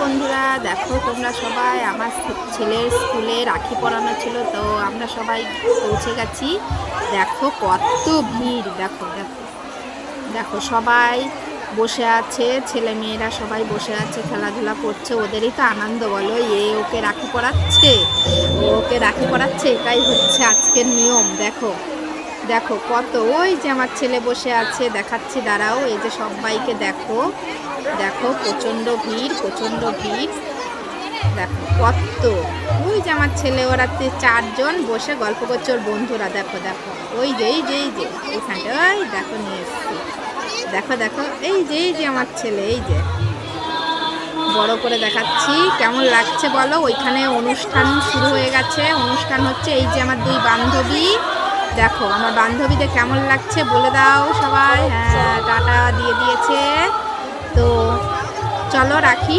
বন্ধুরা, দেখো তোমরা সবাই, আমার ছেলের স্কুলে রাখি পরানো ছিল, তো আমরা সবাই পৌঁছে গেছি। দেখো কত ভিড়, দেখো দেখো দেখো সবাই বসে আছে, ছেলে মেয়েরা সবাই বসে আছে, খেলাধুলা করছে। ওদেরই তো আনন্দ, বলো। ওকে রাখি পরাচ্ছে, ওকে রাখি পরাচ্ছে, এটাই হচ্ছে আজকের নিয়ম। দেখো দেখো কত, ওই যে আমার ছেলে বসে আছে, দেখাচ্ছি দাঁড়াও। এই যে সবাইকে দেখো, দেখো প্রচণ্ড ভিড়, প্রচণ্ড ভিড়। দেখো কত, ওই যে আমার ছেলে, ওরা 4জন বসে গল্প করছে, ওর বন্ধুরা। দেখো দেখো, ওই যে এই যে এইখানটা, ওই দেখো নিয়ে এসছি। দেখো দেখো, এই যে আমার ছেলে, এই যে বড় করে দেখাচ্ছি, কেমন লাগছে বলো। ওইখানে অনুষ্ঠান শুরু হয়ে গেছে, অনুষ্ঠান হচ্ছে। এই যে আমার 2 বান্ধবী, দেখো আমার বান্ধবীদের কেমন লাগছে বলে দাও সবাই। হ্যাঁ, টাটা দিয়ে দিয়েছে। তো চলো রাখি।